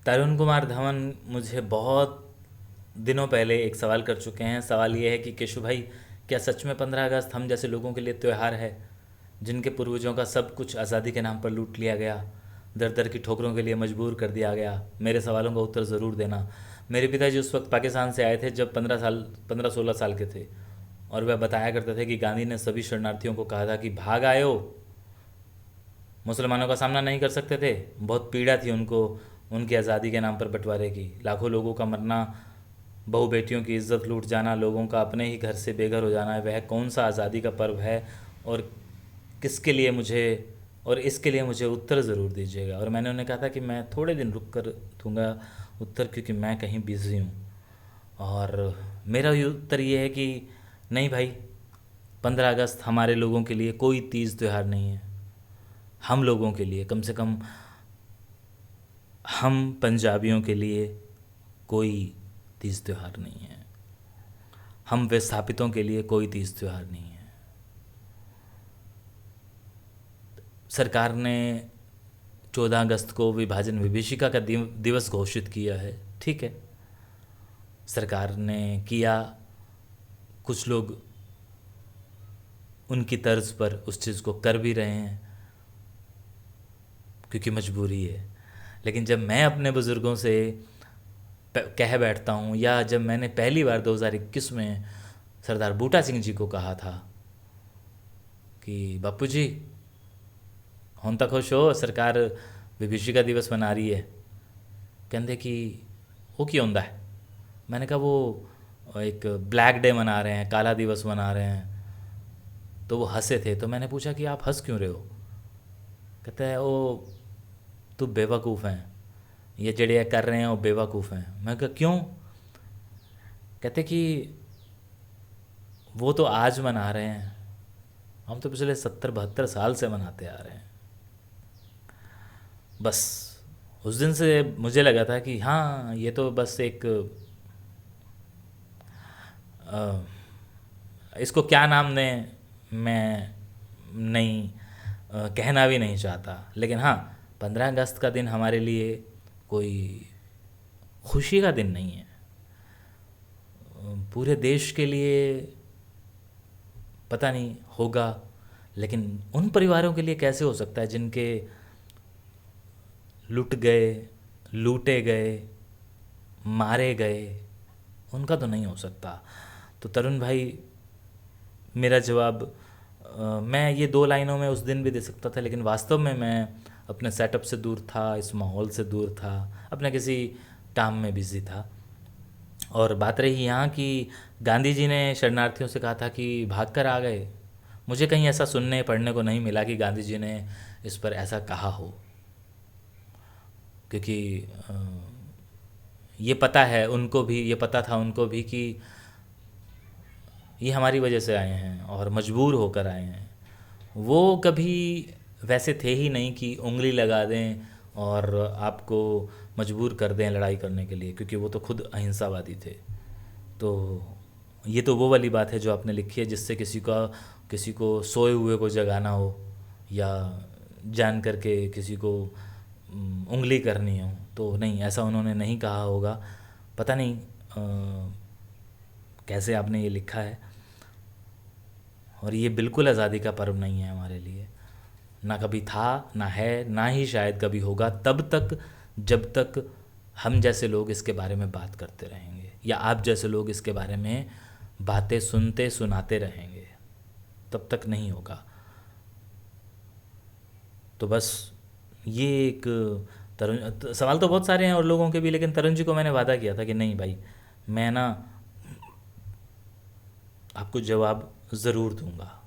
तरुण कुमार धवन मुझे बहुत दिनों पहले एक सवाल कर चुके हैं। सवाल ये है कि केशु भाई, क्या सच में 15 अगस्त हम जैसे लोगों के लिए त्यौहार है, जिनके पूर्वजों का सब कुछ आज़ादी के नाम पर लूट लिया गया, दर दर की ठोकरों के लिए मजबूर कर दिया गया? मेरे सवालों का उत्तर ज़रूर देना। मेरे पिताजी उस वक्त पाकिस्तान से आए थे जब 15-16 साल के थे, और वह बताया करते थे कि गांधी ने सभी शरणार्थियों को कहा था कि भाग आयो। मुसलमानों का सामना नहीं कर सकते थे, बहुत पीड़ा थी उनको उनकी आज़ादी के नाम पर बंटवारे की। लाखों लोगों का मरना, बहू बेटियों की इज्जत लूट जाना, लोगों का अपने ही घर से बेघर हो जाना, वह कौन सा आज़ादी का पर्व है? और किसके लिए मुझे और इसके लिए मुझे उत्तर ज़रूर दीजिएगा। और मैंने उन्हें कहा था कि मैं थोड़े दिन रुक कर दूंगा उत्तर, क्योंकि मैं कहीं बिज़ी हूँ। और मेरा ये उत्तर ये है कि नहीं भाई, 15 अगस्त हमारे लोगों के लिए कोई तीज त्यौहार नहीं है। हम लोगों के लिए, कम से कम हम पंजाबियों के लिए कोई तीज त्यौहार नहीं है। हम विस्थापितों के लिए कोई तीज त्यौहार नहीं है। सरकार ने 14 अगस्त को विभाजन विभीषिका का दिवस घोषित किया है, ठीक है, सरकार ने किया। कुछ लोग उनकी तर्ज पर उस चीज़ को कर भी रहे हैं, क्योंकि मजबूरी है। लेकिन जब मैं अपने बुज़ुर्गों से कह बैठता हूँ, या जब मैंने पहली बार 2021 में सरदार बूटा सिंह जी को कहा था कि बापू जी, ਹੁਣ ਤਾਂ खुश हो, सरकार विभीषिका दिवस मना रही है, कहते कि वो क्यों होता है? मैंने कहा वो एक ब्लैक डे मना रहे हैं, काला दिवस मना रहे हैं। तो वो हंसे थे। तो मैंने पूछा कि आप हंस क्यों रहे हो? कहते हैं वो तू बेवकूफ़ हैं, ये जड़े कर रहे हैं वो बेवकूफ़ हैं। मैं कहा क्यों? कहते कि वो तो आज मना रहे हैं, हम तो पिछले 70-72 साल से मनाते आ रहे हैं। बस उस दिन से मुझे लगा था कि हाँ, ये तो बस एक अ, इसको क्या नाम दें, मैं नहीं कहना भी नहीं चाहता। लेकिन हाँ, 15 अगस्त का दिन हमारे लिए कोई खुशी का दिन नहीं है। पूरे देश के लिए पता नहीं होगा, लेकिन उन परिवारों के लिए कैसे हो सकता है जिनके लुट गए, लूटे गए, मारे गए? उनका तो नहीं हो सकता। तो तरुण भाई, मेरा जवाब मैं ये 2 लाइनों में उस दिन भी दे सकता था, लेकिन वास्तव में मैं अपने सेटअप से दूर था, इस माहौल से दूर था, अपने किसी काम में बिज़ी था। और बात रही यहाँ की, गांधी जी ने शरणार्थियों से कहा था कि भाग कर आ गए। मुझे कहीं ऐसा सुनने पढ़ने को नहीं मिला कि गांधी जी ने इस पर ऐसा कहा हो, क्योंकि ये पता है उनको भी, ये पता था उनको भी कि ये हमारी वजह से आए हैं और मजबूर होकर आए हैं। वो कभी वैसे थे ही नहीं कि उंगली लगा दें और आपको मजबूर कर दें लड़ाई करने के लिए, क्योंकि वो तो खुद अहिंसावादी थे। तो ये तो वो वाली बात है जो आपने लिखी है, जिससे किसी को सोए हुए को जगाना हो, या जान करके किसी को उंगली करनी हो। तो नहीं, ऐसा उन्होंने नहीं कहा होगा। पता नहीं कैसे आपने ये लिखा है। और ये बिल्कुल आज़ादी का पर्व नहीं है हमारे लिए, ना कभी था, ना है, ना ही शायद कभी होगा, तब तक जब तक हम जैसे लोग इसके बारे में बात करते रहेंगे, या आप जैसे लोग इसके बारे में बातें सुनते सुनाते रहेंगे, तब तक नहीं होगा। तो बस ये एक तरुण सवाल तो बहुत सारे हैं और लोगों के भी, लेकिन तरुण जी को मैंने वादा किया था कि नहीं भाई, मैं ना आपको जवाब ज़रूर दूंगा।